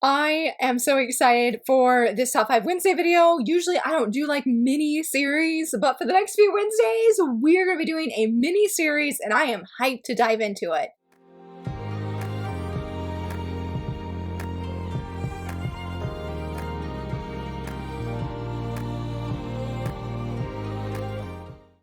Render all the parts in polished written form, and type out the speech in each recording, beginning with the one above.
I am so excited for this Top 5 Wednesday video. Usually I don't do like mini series, but for the next few Wednesdays, we're going to be doing a mini series and I am hyped to dive into it.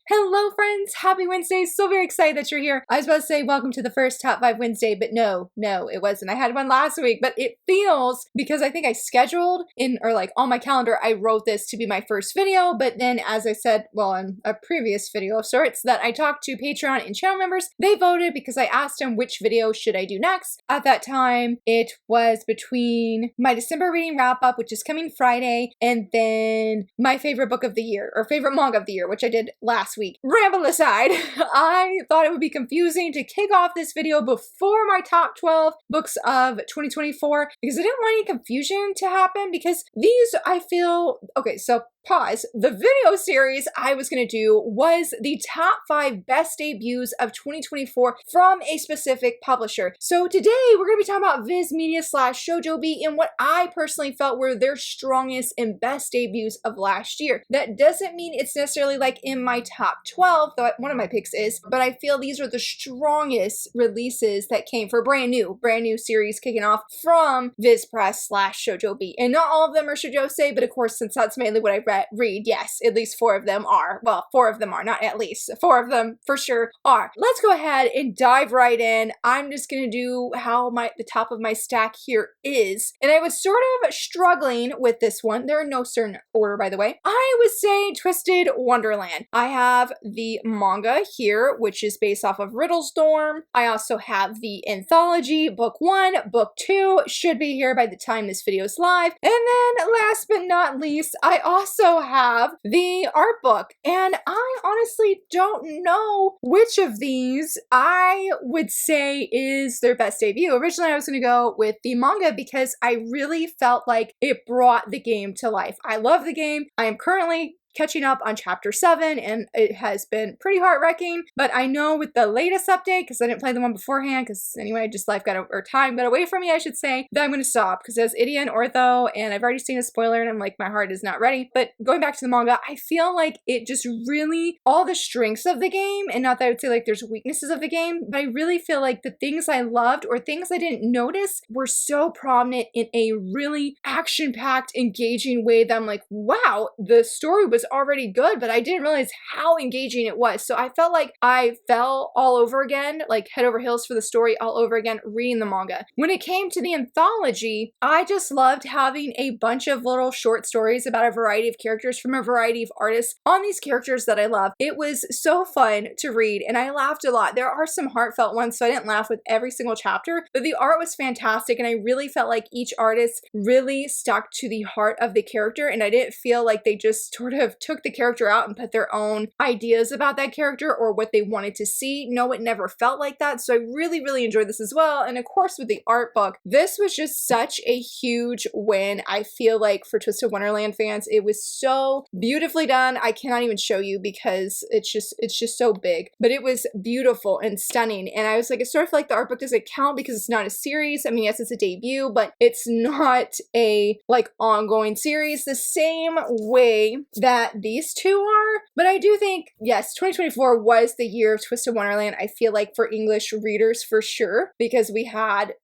Hello friends, happy Wednesday, so very excited that you're here. I was about to say welcome to the first Top 5 Wednesday, but no, it wasn't. I had one last week, but it feels, because I think I scheduled in, or like on my calendar, I wrote this to be my first video, but then as I said, well, in a previous video of sorts, that I talked to Patreon and channel members, they voted because I asked them which video should I do next. At that time, it was between my December reading wrap up, which is coming Friday, and then my favorite book of the year, or favorite manga of the year, which I did last week. Ramble aside, I thought it would be confusing to kick off this video before my top 12 books of 2024 because I didn't want any confusion to happen because these, I feel, okay, so pause. The video series I was going to do was the top 5 best debuts of 2024 from a specific publisher. So today we're going to be talking about VIZ Media / Shojo and what I personally felt were their strongest and best debuts of last year. That doesn't mean it's necessarily like in my top 12, though one of my picks is, but I feel these are the strongest releases that came for brand new series kicking off from VIZ Press / Shojo. And not all of them are Shojo, but of course, since that's mainly what I read, yes, at least 4 of them are. Well, 4 of them are, not at least. 4 of them for sure are. Let's go ahead and dive right in. I'm just gonna do how the top of my stack here is. And I was sort of struggling with this one. They're in no certain order, by the way. I would say Twisted Wonderland. I have the manga here, which is based off of Riddlestorm. I also have the anthology, book 1, book 2 should be here by the time this video is live. And then last but not least, I also have the art book. And I honestly don't know which of these I would say is their best debut. Originally, I was going to go with the manga because I really felt like it brought the game to life. I love the game. I am currently catching up on chapter 7 and it has been pretty heart-wrenching, but I know with the latest update, because I didn't play the one beforehand, because anyway, just life got, or time got away from me, I should say, that I'm going to stop, because there's Idia and Ortho, and I've already seen a spoiler, and I'm like, my heart is not ready. But going back to the manga, I feel like it just really, all the strengths of the game, and not that I would say like there's weaknesses of the game, but I really feel like the things I loved, or things I didn't notice, were so prominent in a really action-packed, engaging way that I'm like, wow, the story was already good, but I didn't realize how engaging it was. So I felt like I fell all over again, like head over heels for the story all over again, reading the manga. When it came to the anthology, I just loved having a bunch of little short stories about a variety of characters from a variety of artists on these characters that I love. It was so fun to read and I laughed a lot. There are some heartfelt ones, so I didn't laugh with every single chapter, but the art was fantastic and I really felt like each artist really stuck to the heart of the character and I didn't feel like they just sort of took the character out and put their own ideas about that character or what they wanted to see. No, it never felt like that. So I really enjoyed this as well. And of course with the art book, this was just such a huge win. I feel like for Twisted Wonderland fans, it was so beautifully done. I cannot even show you because it's just so big, but it was beautiful and stunning. And I was like, it's sort of like the art book doesn't count because it's not a series. I mean, yes, it's a debut, but it's not a like ongoing series the same way that these two are. But I do think, yes, 2024 was the year of Twisted Wonderland, I feel like, for English readers for sure, because we had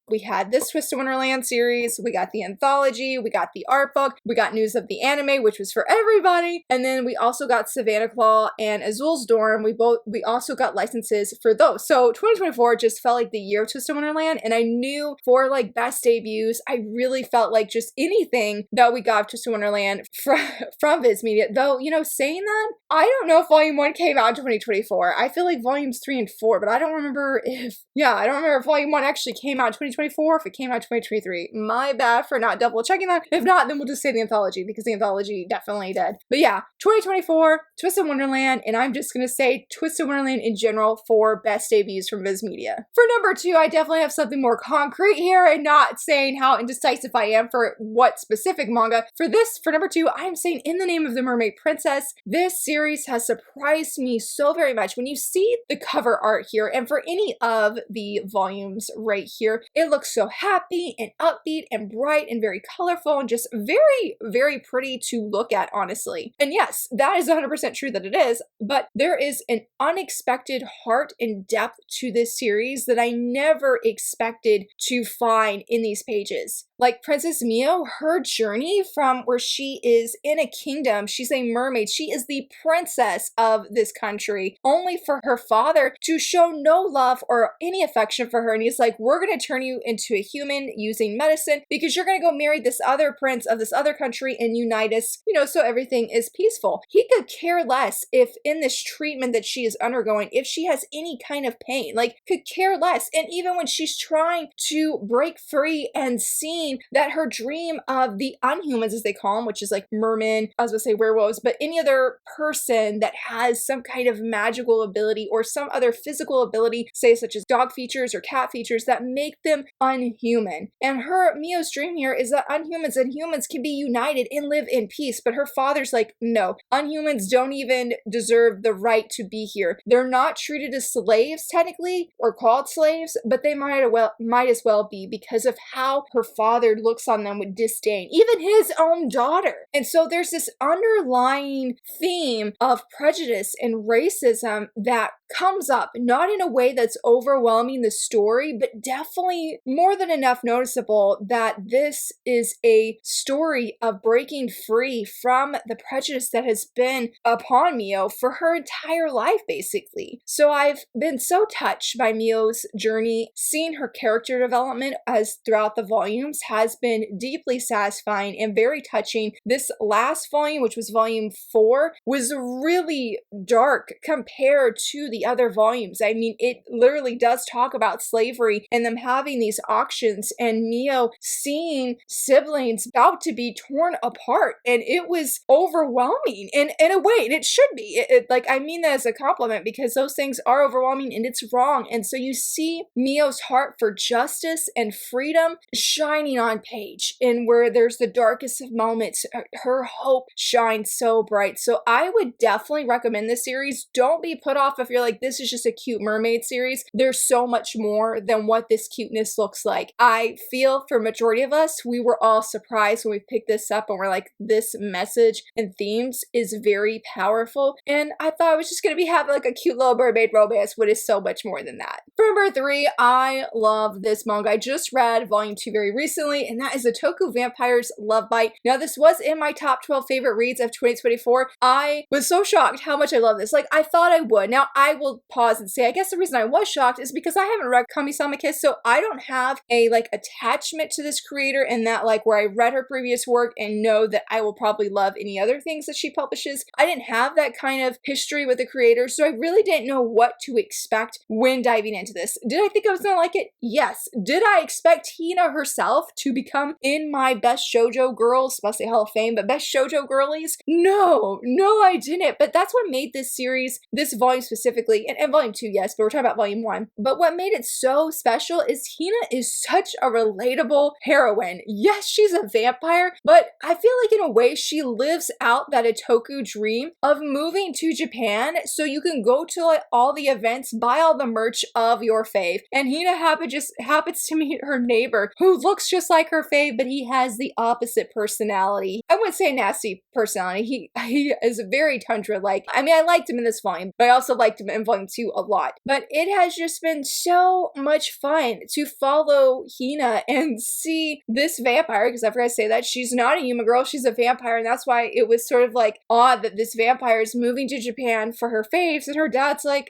this Twisted Wonderland series, we got the anthology, we got the art book, we got news of the anime, which was for everybody, and then we also got Savannah Claw and Azul's Dorm. We also got licenses for those. So 2024 just felt like the year of Twisted Wonderland, and I knew for like best debuts, I really felt like just anything that we got of Twisted Wonderland from VIZ Media. Though, you know, saying that, I don't know if Volume 1 came out in 2024. I feel like Volumes 3 and 4, but I don't remember if Volume 1 actually came out in 2024, if it came out in 2023. My bad for not double checking that. If not, then we'll just say the anthology, because the anthology definitely did. But yeah, 2024, Twisted Wonderland, and I'm just gonna say Twisted Wonderland in general for best debuts from VIZ Media. For number 2, I definitely have something more concrete here, and not saying how indecisive I am for what specific manga. For number 2, I'm saying In the Name of the Mermaid Princess. This series has surprised me so very much. When you see the cover art here, and for any of the volumes right here, it looks so happy and upbeat and bright and very colorful and just very, very pretty to look at, honestly. And yes, that is 100% true that it is, but there is an unexpected heart and depth to this series that I never expected to find in these pages. Like Princess Mio, her journey from where she is in a kingdom, she's a mermaid, she is the princess of this country, only for her father to show no love or any affection for her. And he's like, we're going to turn you into a human using medicine because you're going to go marry this other prince of this other country and unite us, you know, so everything is peaceful. He could care less if in this treatment that she is undergoing, if she has any kind of pain, like could care less. And even when she's trying to break free and seeing that her dream of the unhumans, as they call them, which is like mermen, I was going to say werewolves, but any other person that has some kind of magical ability or some other physical ability, say such as dog features or cat features that make them unhuman. And her, Mio's dream here is that unhumans and humans can be united and live in peace. But her father's like, no, unhumans don't even deserve the right to be here. They're not treated as slaves technically or called slaves, but they might as well be because of how her father looks on them with disdain, even his own daughter. And so there's this underlying theme of prejudice and racism that comes up, not in a way that's overwhelming the story, but definitely more than enough noticeable that this is a story of breaking free from the prejudice that has been upon Mio for her entire life, basically. So I've been so touched by Mio's journey. Seeing her character development as throughout the volumes has been deeply satisfying and very touching. This last volume, which was volume 4, was really dark compared to the other volumes. I mean, it literally does talk about slavery and them having these auctions and Mio seeing siblings about to be torn apart. And it was overwhelming in a way, and it should be. Like, I mean that as a compliment because those things are overwhelming and it's wrong. And so you see Mio's heart for justice and freedom shining on page, and where there's the darkest of moments, her hope shines so bright. So I would definitely recommend this series. Don't be put off if you're like, this is just a cute mermaid series. There's so much more than what this cuteness looks like. I feel for majority of us, we were all surprised when we picked this up and we're like, this message and themes is very powerful. And I thought I was just going to be having like a cute little mermaid romance, but it's so much more than that. For number 3, I love this manga. I just read volume 2 very recently, and that is Otaku Vampire's Love Bite. Now, this was in my top 12 favorite reads of 2024. I was so shocked how much I love this. Like, I thought I would. Now, I will pause and say, I guess the reason I was shocked is because I haven't read Kami-sama Kiss, so I don't have a, like, attachment to this creator and that, like, where I read her previous work and know that I will probably love any other things that she publishes. I didn't have that kind of history with the creator, so I really didn't know what to expect when diving into this. Did I think I was gonna like it? Yes. Did I expect Hina herself to become in my best shoujo girls, must say Hall of Fame, but best shoujo girlies? No, I didn't. But that's what made this series, this volume specifically, and volume 2, yes, but we're talking about volume 1. But what made it so special is Hina is such a relatable heroine. Yes, she's a vampire, but I feel like in a way she lives out that otaku dream of moving to Japan so you can go to like all the events, buy all the merch of your fave. And Hina just happens to meet her neighbor who looks just like her fave, but he has the opposite personality. I wouldn't say nasty personality. He is very Tundra-like. I mean, I liked him in this volume, but I also liked him in volume 2 a lot. But it has just been so much fun to follow Hina and see this vampire, because I forgot to say that she's not a human girl, she's a vampire, and that's why it was sort of like odd that this vampire is moving to Japan for her faves, and her dad's like,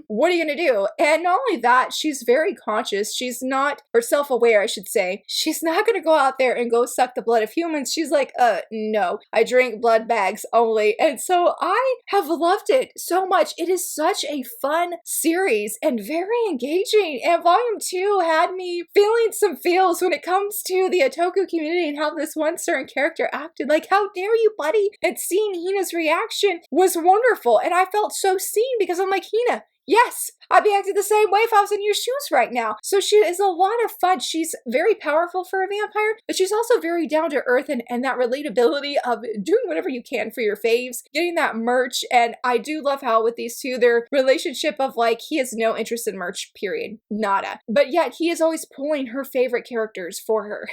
what are you gonna do? And not only that, she's very conscious. She's not, or self-aware, I should say. She's not gonna go out there and go suck the blood of humans. She's like, no, I drink blood bags only. And so I have loved it so much. It is such a fun series and very engaging. And volume 2 had me feeling some feels when it comes to the otaku community and how this one certain character acted. Like, how dare you, buddy? And seeing Hina's reaction was wonderful. And I felt so seen because I'm like, Hina, yes, I'd be acting the same way if I was in your shoes right now. So she is a lot of fun. She's very powerful for a vampire, but she's also very down to earth, and that relatability of doing whatever you can for your faves, getting that merch. And I do love how with these two, their relationship of like, he has no interest in merch, period. Nada. But yet he is always pulling her favorite characters for her.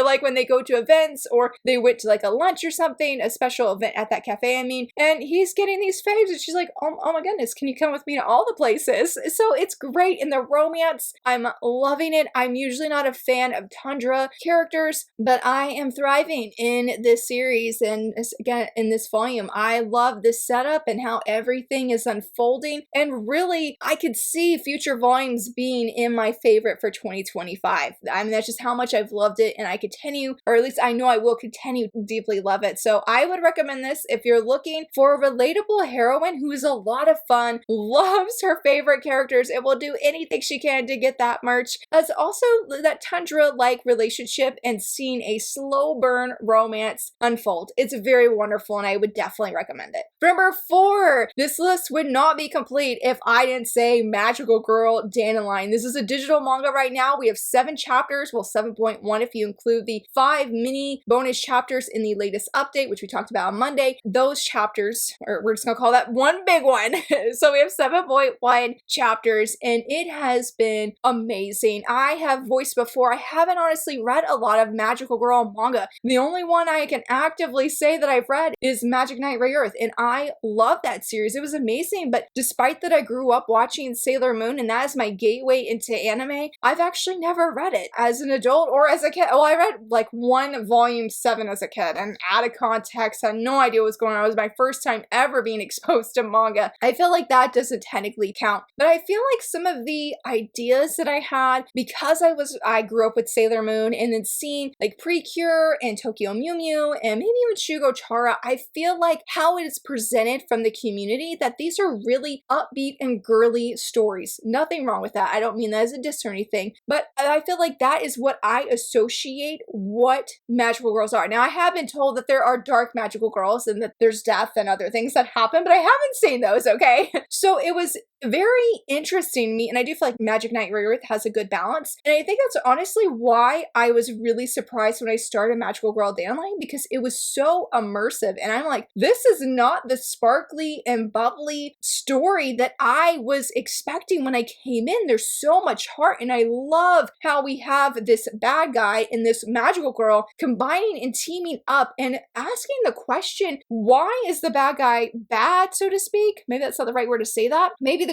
Like when they go to events or they went to like a lunch or something, a special event at that cafe, I mean, and he's getting these faves and she's like, oh my goodness, can you come with me to all the places? So it's great. In the romance, I'm loving it. I'm usually not a fan of Tundra characters, but I am thriving in this series and again in this volume. I love this setup and how everything is unfolding, and really I could see future volumes being in my favorite for 2025. I mean, that's just how much I've loved it, and I continue, or at least I know I will continue to deeply love it. So I would recommend this if you're looking for a relatable heroine who is a lot of fun, loves her favorite characters, and will do anything she can to get that merch. That's also that Tundra-like relationship and seeing a slow burn romance unfold. It's very wonderful, and I would definitely recommend it. Number 4, this list would not be complete if I didn't say Magical Girl Dandelion. This is a digital manga right now. We have 7 chapters, well 7.1 if you include the 5 mini bonus chapters in the latest update, which we talked about on Monday. Those chapters, or we're just gonna call that one big one. So we have 7.1 chapters, and it has been amazing. I have voiced before, I haven't honestly read a lot of Magical Girl manga. The only one I can actively say that I've read is Magic Knight Ray Earth, and I love that series. It was amazing, but despite that I grew up watching Sailor Moon, and that is my gateway into anime, I've actually never read it as an adult or as a kid. Oh, I read like volume 7 as a kid, and out of context, had no idea what was going on. It was my first time ever being exposed to manga. I feel like that doesn't technically count, but I feel like some of the ideas that I had, because I grew up with Sailor Moon, and then seeing like Precure and Tokyo Mew Mew and maybe even Shugo Chara, I feel like how it is presented from the community, that these are really upbeat and girly stories. Nothing wrong with that. I don't mean that as a diss or anything, but I feel like that is what I associate what magical girls are. Now, I have been told that there are dark magical girls and that there's death and other things that happen, but I haven't seen those, okay? So it was very interesting to me, and I do feel like Magic Knight Ray Earth has a good balance, and I think that's honestly why I was really surprised when I started Magical Girl Dandelion, because it was so immersive, and I'm like, this is not the sparkly and bubbly story that I was expecting when I came in. There's so much heart, and I love how we have this bad guy and this magical girl combining and teaming up and asking the question, why is the bad guy bad, so to speak? Maybe that's not the right word to say that. Maybe the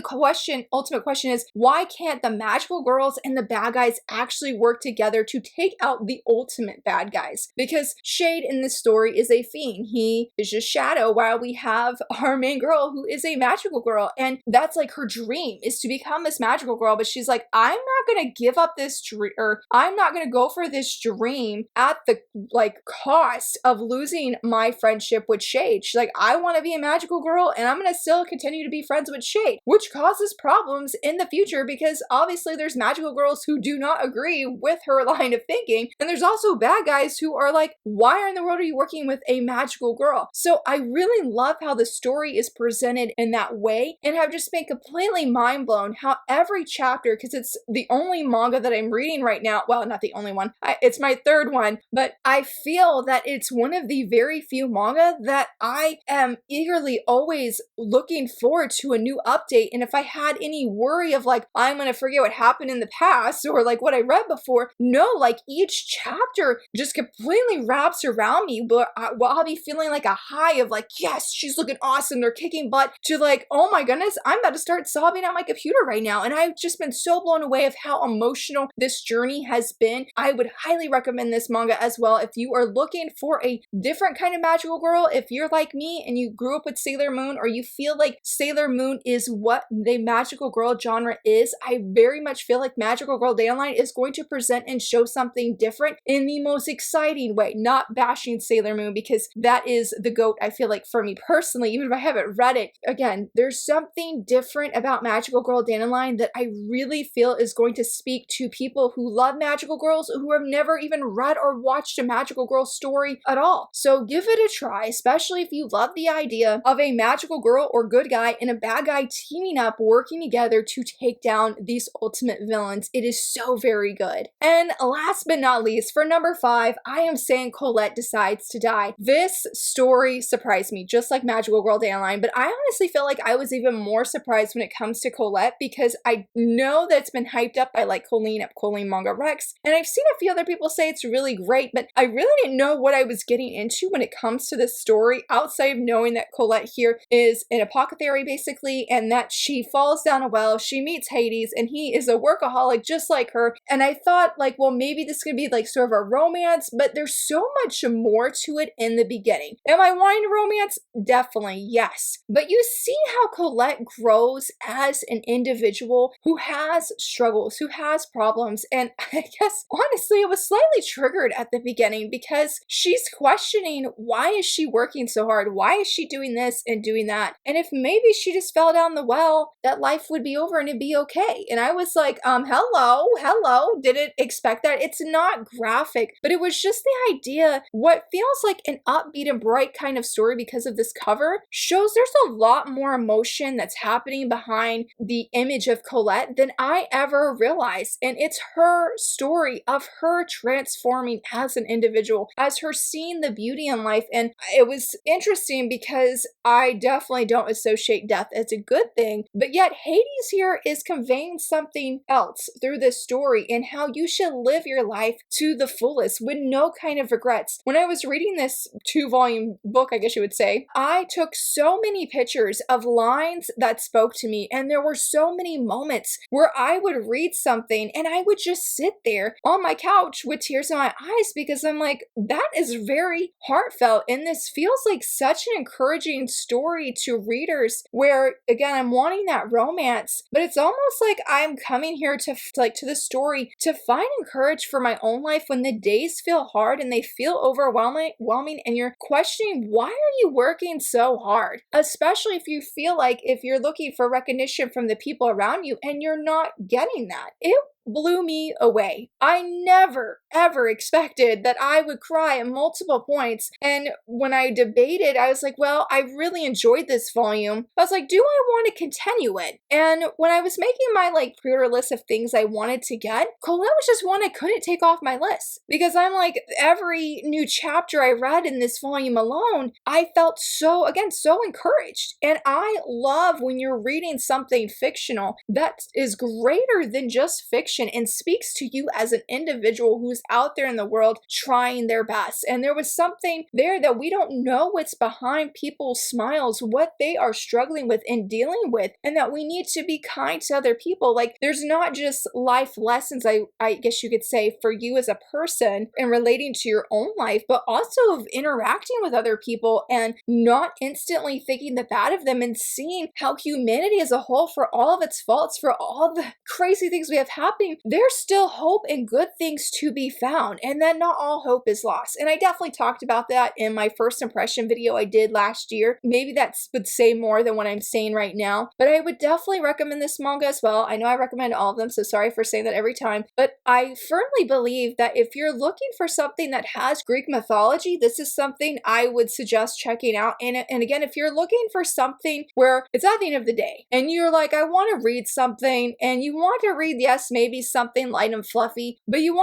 ultimate question is, why can't the magical girls and the bad guys actually work together to take out the ultimate bad guys? Because Shade in this story is a fiend. He is just shadow, while we have our main girl who is a magical girl, and that's like her dream, is to become this magical girl, but she's like, I'm not gonna give up this dream, or I'm not gonna go for this dream at the like cost of losing my friendship with Shade. She's like, I want to be a magical girl, and I'm gonna still continue to be friends with Shade, which causes problems in the future, because obviously there's magical girls who do not agree with her line of thinking, and there's also bad guys who are like, why in the world are you working with a magical girl? So I really love how the story is presented in that way, and have just been completely mind blown how every chapter, because it's the only manga that I'm reading right now, well, not the only one, it's my 3rd one, but I feel that it's one of the very few manga that I am eagerly always looking forward to a new update. And if I had any worry of like, I'm gonna forget what happened in the past or like what I read before, no, like each chapter just completely wraps around me, but I'll be feeling like a high of like, yes, she's looking awesome, they're kicking butt, to like, oh my goodness, I'm about to start sobbing at my computer right now. And I've just been so blown away of how emotional this journey has been. I would highly recommend this manga as well if you are looking for a different kind of magical girl. If you're like me and you grew up with Sailor Moon, or you feel like Sailor Moon is what the magical girl genre is, I very much feel like Magical Girl Dandelion is going to present and show something different in the most exciting way, not bashing Sailor Moon, because that is the GOAT, I feel like, for me personally, even if I haven't read it. Again, there's something different about Magical Girl Dandelion that I really feel is going to speak to people who love magical girls, who have never even read or watched a magical girl story at all. So give it a try, especially if you love the idea of a magical girl or good guy and a bad guy teaming teaming up, working together to take down these ultimate villains. It is so very good. And last but not least, for number 5, I am saying Colette decides to die. This story surprised me, just like Magical Girl Dandelion, but I honestly feel like I was even more surprised when it comes to Colette because I know that it's been hyped up by like Colleen at Colleen Manga Rex, and I've seen a few other people say it's really great, but I really didn't know what I was getting into when it comes to this story outside of knowing that Colette here is an apothecary basically, and that she falls down a well, she meets Hades, and he is a workaholic just like her, and I thought like, well, maybe this could be like sort of a romance, but there's so much more to it in the beginning. Am I wanting a romance? Definitely, yes. But you see how Colette grows as an individual who has struggles, who has problems, and I guess honestly it was slightly triggered at the beginning because she's questioning why is she working so hard? Why is she doing this and doing that? And if maybe she just fell down the well, that life would be over and it'd be okay. And I was like, hello, didn't expect that. It's not graphic, but it was just the idea, what feels like an upbeat and bright kind of story because of this cover shows there's a lot more emotion that's happening behind the image of Colette than I ever realized. And it's her story of her transforming as an individual, as her seeing the beauty in life. And it was interesting because I definitely don't associate death as a good thing, but yet Hades here is conveying something else through this story and how you should live your life to the fullest with no kind of regrets. When I was reading this 2-volume book, I guess you would say, I took so many pictures of lines that spoke to me, and there were so many moments where I would read something and I would just sit there on my couch with tears in my eyes because I'm like, that is very heartfelt, and this feels like such an encouraging story to readers where, again, I'm wanting that romance, but it's almost like I'm coming here to the story to find encouragement for my own life when the days feel hard and they feel overwhelming and you're questioning, why are you working so hard? Especially if you feel like if you're looking for recognition from the people around you and you're not getting that. It blew me away. I never, ever expected that I would cry at multiple points. And when I debated, I was like, well, I really enjoyed this volume. I was like, do I want to continue it? And when I was making my like pre-order list of things I wanted to get, Colette was just one I couldn't take off my list because I'm like, every new chapter I read in this volume alone, I felt so encouraged. And I love when you're reading something fictional that is greater than just fiction and speaks to you as an individual who's out there in the world trying their best. And there was something there that we don't know what's behind people's smiles, what they are struggling with and dealing with, and that we need to be kind to other people. Like, there's not just life lessons, I guess you could say, for you as a person and relating to your own life, but also of interacting with other people and not instantly thinking the bad of them and seeing how humanity as a whole, for all of its faults, for all the crazy things we have happening, there's still hope and good things to be found, and that not all hope is lost. And I definitely talked about that in my first impression video I did last year. Maybe that would say more than what I'm saying right now, but I would definitely recommend this manga as well. I know I recommend all of them, so sorry for saying that every time, but I firmly believe that if you're looking for something that has Greek mythology, this is something I would suggest checking out. And again, if you're looking for something where it's at the end of the day and you're like, I want to read something, and you want to read, yes, maybe something light and fluffy, but you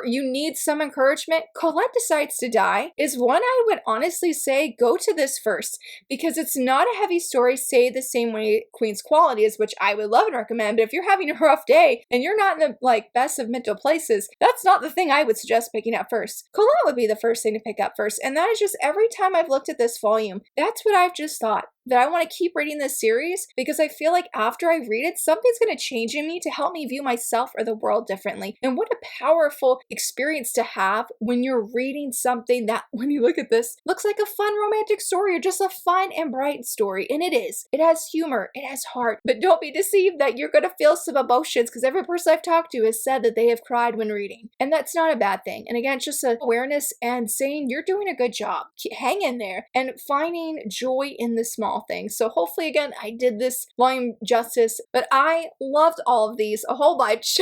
need some encouragement, Colette Decides to Die is one I would honestly say go to this first, because it's not a heavy story, say the same way Queen's Quality is, which I would love and recommend. But if you're having a rough day and you're not in the like best of mental places, that's not the thing I would suggest picking up first. Colette would be the first thing to pick up first, and that is just every time I've looked at this volume, that's what I've just thought, that I want to keep reading this series because I feel like after I read it, something's going to change in me to help me view myself or the world differently. And what a powerful experience to have when you're reading something that, when you look at this, looks like a fun romantic story or just a fun and bright story. And it is. It has humor. It has heart. But don't be deceived that you're going to feel some emotions, because every person I've talked to has said that they have cried when reading. And that's not a bad thing. And again, it's just an awareness and saying you're doing a good job. Hang in there and finding joy in the small small things. So hopefully, again, I did this volume justice, but I loved all of these a whole bunch.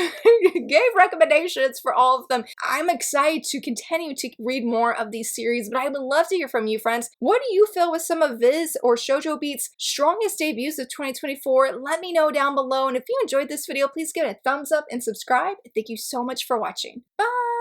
Gave recommendations for all of them. I'm excited to continue to read more of these series, but I would love to hear from you, friends. What do you feel with some of VIZ or Shojo Beat's strongest debuts of 2024? Let me know down below, and if you enjoyed this video, please give it a thumbs up and subscribe. Thank you so much for watching. Bye!